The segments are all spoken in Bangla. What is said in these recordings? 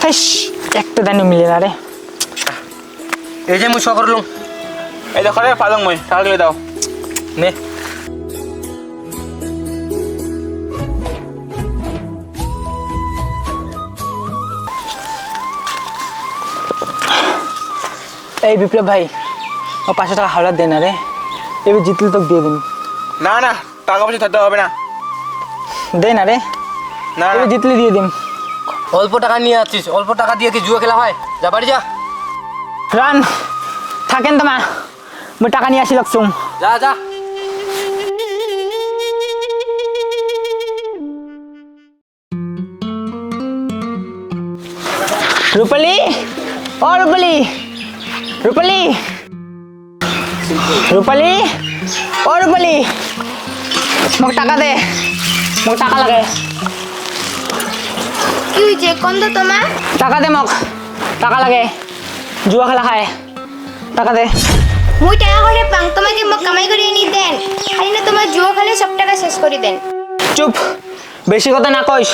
হাইস একটা দানও মিলে না রে। এই যে মুই শ করলুম, এই দেখো রে পালং মই টাকা দিয়ে দাও। নে এই বিপ্লব ভাই ও 500 টাকা হাওলাত দে না রে, এবার জিতলে তোকে দিয়ে দিন। না না টাকা পয়সা থাকতে হবে না। দে না রে, না এবার জিতলে দিয়ে দিন। অল্প টাকা নিয়ে আসছিস, অল্প টাকা দিয়ে কি জুয়া খেলা হয়? যা বাড়ি যা। রান থাকেন তোমা, মই টাকা নিয়ে আসি লাগছুম। যা যা। রূপালী, ও রূপালী, রূপালী, রূপালী, ও রূপালী, মোক টাকা দে, মোক টাকা লাগে। কি হয়েছে কোন তো তোমার? টাকা দে মোক, টাকা লাগে, জুয়া খেলা খায়, টাকা দে। মুই টাকা করে পাং, তোমাকে মোক কামাই করে এনে দেন, খালি না তোমার জুয়া খেলে সব টাকা শেষ করে দেন। চুপ, বেশি কথা না কইস,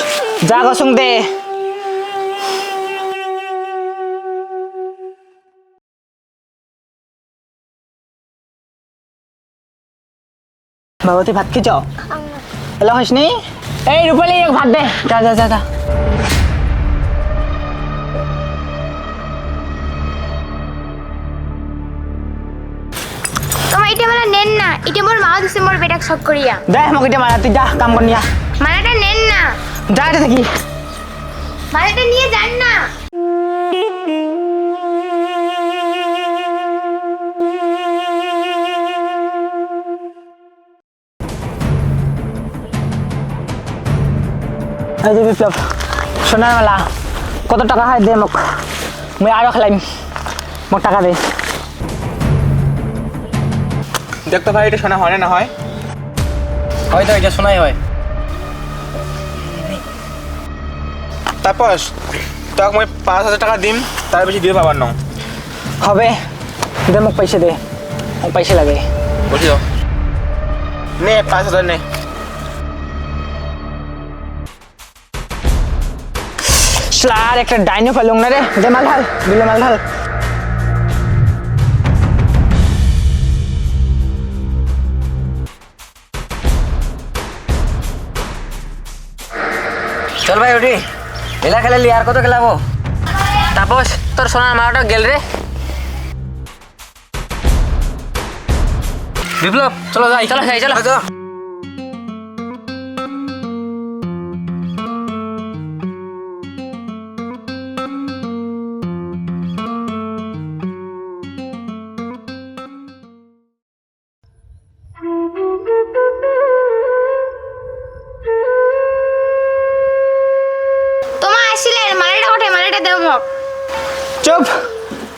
যা গসুং দে। বাবা তুই ভাত খেয়েছ? এলা হইস নি? এই রূপালী ভাত দে, যা যা যা যা। তোমার এটা মালা নেন না, এটা মোর মা দিছে মোর বেটাক শখ করিয়া। দে মোক এটা মারা, তুই যা কাম কর নিয়া। মালাটা নেন না, যা এটা দেখি। মালাটা নিয়ে যান না। এই যে বিপ্লব, সোনার মালা কত টাকা হয় দে মোক, মুই আরো খেলাইম, মোক টাকা দে। দেখ তো ভাই এটা শোনা হয় না হয়। হয়তো এটা শোনাই হয়। তারপর তোকে মই 5,000 টাকা দিম, তার বেশি দিয়ে পাবার না। হবে, দে মোক পয়সা দে, মোক পয়সা লাগে। বুঝি তো নে 5,000 নে। স্লার একটা ডাইনো ফেলুং না রে, দে মাল ঢাল, বিলে মাল ঢাল। চল ভাই উঠি, এলা খেলালি আর কত খেলাবো? তাপস তোর সোনার মালাটা গেল রে। বিপ্লব চলো যাই, চলো যাই, চলো চলো। তোমার আসিলেন, মালাটা ওঠে, মালাটা দেও মোক। চুপ,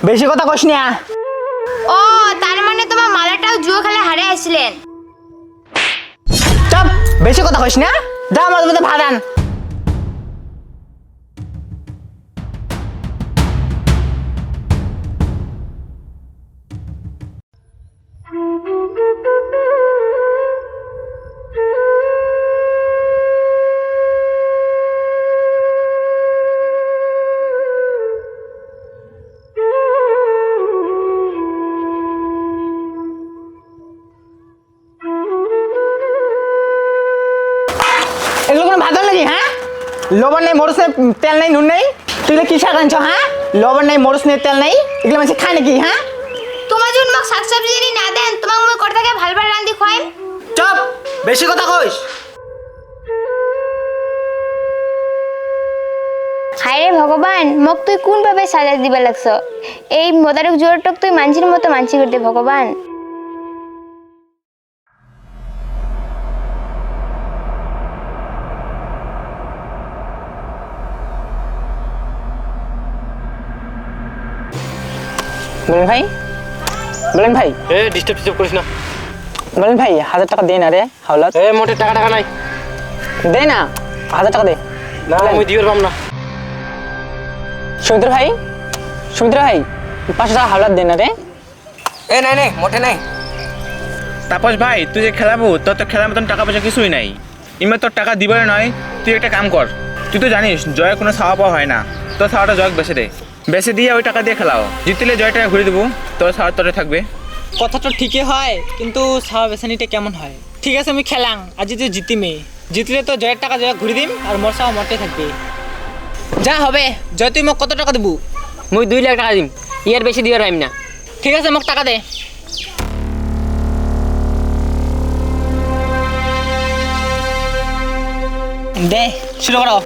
বেশি কথা কইস না। ও তার মানে তোমার মালাটাও জুয়া খেলে হারে আসিলেন। চুপ, বেশি কথা কইস না, যা আমার মধ্যে ভাত আন। এগুলো কোনো ভাত নাকি? হ্যাঁ, লবণ নেই, মরচ নেই, তেল নেই, নুন নেই, তুই কি শাক আনছ? হ্যাঁ, লবণ নেই, মরচ নেই, তেল নেই, এগুলো মানুষ খায় নাকি? হ্যাঁ, তোমার যখন মোক শাক সবজি যদি না দেন, তোমাকে মই করে থাকে ভাল ভাল রান্ধি খুয়াইম। চুপ, বেশি কথা কইস। হায় রে ভগবান, মোক তুই কোন ভাবে সাজা দিবা লাগছ? এই মোদারক জোরটক তুই মানছির মতো মানছি করতে ভগবান। বলেন ভাই, বলেন ভাই, এ ডিস্টার্ব করিস না। বলেন ভাই 1000 টাকা দে না রে হাওলাত। এ মোটে টাকা টাকা নাই, দে না, 1000 টাকা দে। না মুই দিবার পাম না। সুমিত্র ভাই, সুমিত্র ভাই 500 টাকা হাওলাত দে না রে। এ নাই নাই, মোটে নাই। তাপস ভাই তুই যে খেলাবো, তোর তো খেলার মতন টাকা পয়সা কিছুই নাই। ইমে তোর টাকা দিবার নয়, তুই একটা কাম কর। তুই তো জানিস জয়ের কোনো ছাওয়া পাওয়া হয় না। তোর সারাটা জগ বেছে দে, বেছে দিয়ে ওই টাকা দিয়ে খেলাও। জিতলে জয়টা ঘুরে দেবো, তোর সারা তোরে থাকবে। কথাটা ঠিকই হয়, কিন্তু সারা বেসানিটা কেমন হয়? ঠিক আছে আমি খেলাম, আজ যদি জিতিমে, জিতলে তো জয়ের টাকা জয় ঘুরে দিম আর মোর সারা মরতে থাকবে। যা হবে, জয় তুই মোক কত টাকা দেবো? মুই 2 লাখ টাকা দিম, ইয়ার বেশি দিবার পাইম না। ঠিক আছে মোক টাকা দে। দে শুরু করো।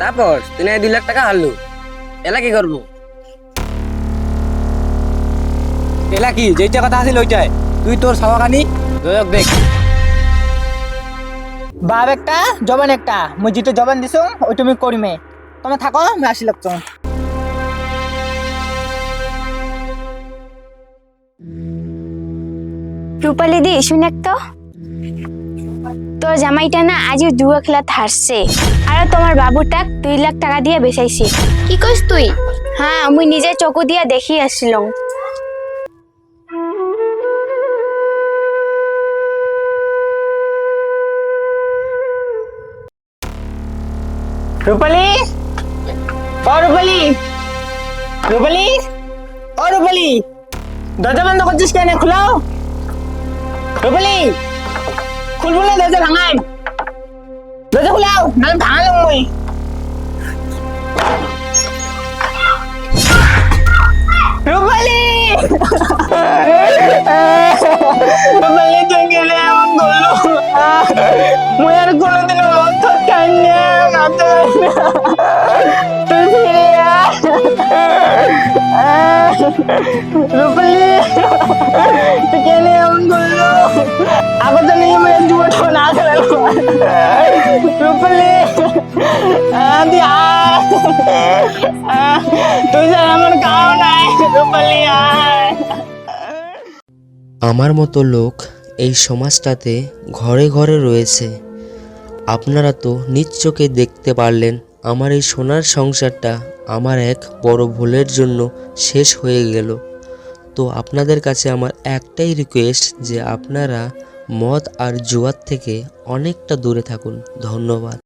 তারপর তুই না 2 লাখ টাকা হারলু, এলা কি করবো? এলা কি যেইটা কথা আছিল ওইটাই, তুই তোর সাওয়াকানি জয়ক দেখ। বাপ একটা জবান একটা, মুই যেটা জবান দিছো ওই তুমি করিমে। তুমি থাকো, আমি আসি লাগছো। রূপালি দি শুনে তো, তোর জামাইটা না আজও জুয়া খেলা হারছে, আর তোমার বাবুটাক 2 লাখ টাকা দিয়ে বেচাইছে। কি কইস তুই? হ্যাঁ, মুই নিজে চকু দিয়া দেখি আসছিলাম। রূপালি, ও রূপালি, রূপালি, ও রূপালি, দরজা বন্ধ করছিস কেন? খুলো রূপালি, খুলবো না দরজা ভাঙাই, দরজা খুলাও নাহলে ভাঙালাম মই। রূপালি, রূপালি তুই গেলে এমন করলো, মই আর কোনোদিনও অর্থ চাই না, তুই ফিরে আয়। রূপালি তুই কেন এমন করলো? আবার তো নিয়ে মেয়ে যুবটা না খেলাল। রূপালি তুই আয়, তুই যা এমন খাও নাই। রূপালি আয়। আমার মতো লোক এই সমাজটাতে ঘরে ঘরে রয়েছে। আপনারা তো নিজ চোখে দেখতে পারলেন আমার এই সোনার সংসারটা আমার এক বড় ভুলের জন্য শেষ হয়ে গেল। তো আপনাদের কাছে আমার একটাই রিকোয়েস্ট যে আপনারা মদ আর জুয়ার থেকে অনেকটা দূরে থাকুন। ধন্যবাদ।